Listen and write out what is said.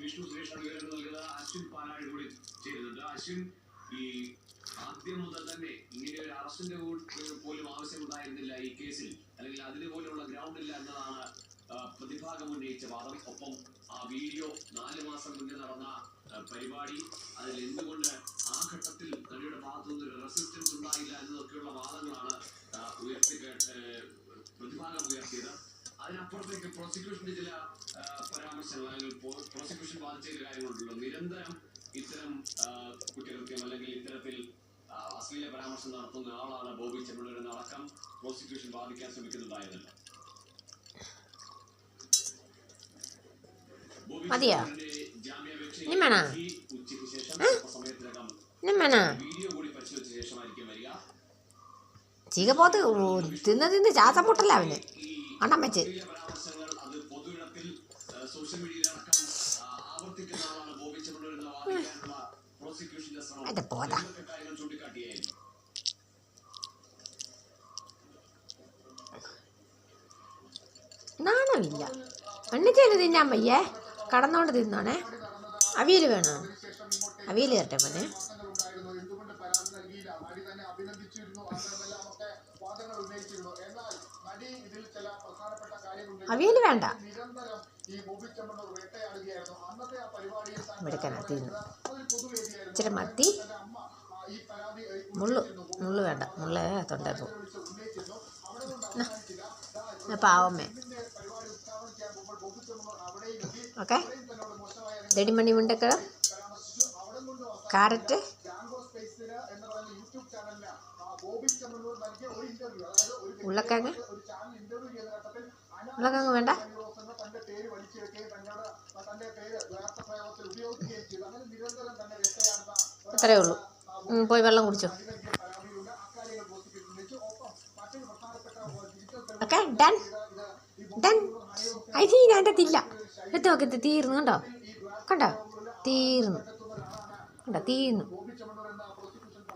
വിഷ്ണു സുരേഷ് അധികാരം നൽകുന്ന അശ്വിൻ പാലാഴി കൂടി ചേരുന്നുണ്ട്. അശ്വിൻ, ഈ ആദ്യം മുതൽ തന്നെ ഇങ്ങനെ ഒരു അറസ്റ്റിന്റെ പോലും ആവശ്യമുണ്ടായിരുന്നില്ല ഈ കേസിൽ, അല്ലെങ്കിൽ അതിന് പോലുള്ള ഗ്രൗണ്ട് ഇല്ല എന്നതാണ് പ്രതിഭാഗം ഉന്നയിച്ച വാദം. ഒപ്പം ആ വീഡിയോ 4 മാസം മുന്നേ നടന്ന പരിപാടി, അതിൽ എന്തുകൊണ്ട് ആ ഘട്ടത്തിൽ നടിയുടെ ഭാഗത്തുനിന്ന് ഒരു റെസിസ്റ്റൻസ് ഉണ്ടായില്ല എന്നതൊക്കെയുള്ള വാദങ്ങളാണ് പ്രതിഭാഗം ഉയർത്തിയത്. അതിനപ്പുറത്തേക്ക് പ്രോസിക്യൂഷന്റെ ചില പരാമർശങ്ങൾ, അല്ലെങ്കിൽ പ്രോസിക്യൂഷൻ ബാധിച്ച ചില കാര്യങ്ങളുണ്ടല്ലോ. നിരന്തരം ഇത്തരം കുറ്റകൃത്യം അല്ലെങ്കിൽ ഇത്തരത്തിൽ അശ്ലീല പരാമർശം നടത്തുന്ന ആളാണ് ബോബി ചെമ്മണ്ണൂർ എന്നടക്കം പ്രോസിക്യൂഷൻ വാദിക്കാൻ ശ്രമിക്കുന്നുണ്ടായിരുന്നില്ല. ഉച്ചയ്ക്ക് ശേഷം സമയത്തിനകം വീഡിയോ കൂടി പരിശോധിച്ച ശേഷമായിരിക്കും വരിക. ചീകപ്പോത്ത് തിന്ന് ശ്വാസം മുട്ടല്ല അവന് അണ്ണം വെച്ച്. പരാമർശങ്ങൾ അത് പൊതുയിടത്തിൽ സോഷ്യൽ മീഡിയയിലടക്കം ആവർത്തിക്കുന്ന ആളാണ് ബോബി ചെമ്മണ്ണൂർ എന്ന് വാദിക്കാനുള്ള പ്രോസിക്യൂഷന്റെ ശ്രമം. കാര്യങ്ങൾ ചൂണ്ടിക്കാട്ടിയായിരുന്നു. നാണമില്ല എണ്ണിച്ചേര് തിന്നാൻ വയ്യേ, കടന്നോണ്ട് തിന്നാണേ. അവിയൽ വേണോ? അവിയൽ തരട്ടെ മോനെ. അവിയൽ വേണ്ട, എടുക്കാനാ തിന്നു. ഇച്ചിരി മത്തി, മുള്ളു വേണ്ട, മുള്ളേ തൊണ്ടേ പോ. പാവമ്മേ. ഓക്കെ, നെടിമണി മുണ്ടക്കട, കാരറ്റ്, ഉരുളക്കിഴങ്ങ്. ഉരുളക്കിഴങ്ങ് വേണ്ട, അത്രയേ ഉള്ളൂ. പോയി വെള്ളം കുടിച്ചോ. Okay, done done. അതിനകത്തില്ല, എടുത്ത് നോക്കി തീർന്നു. കണ്ടോ തീർന്നു, കണ്ടോ തീർന്നു.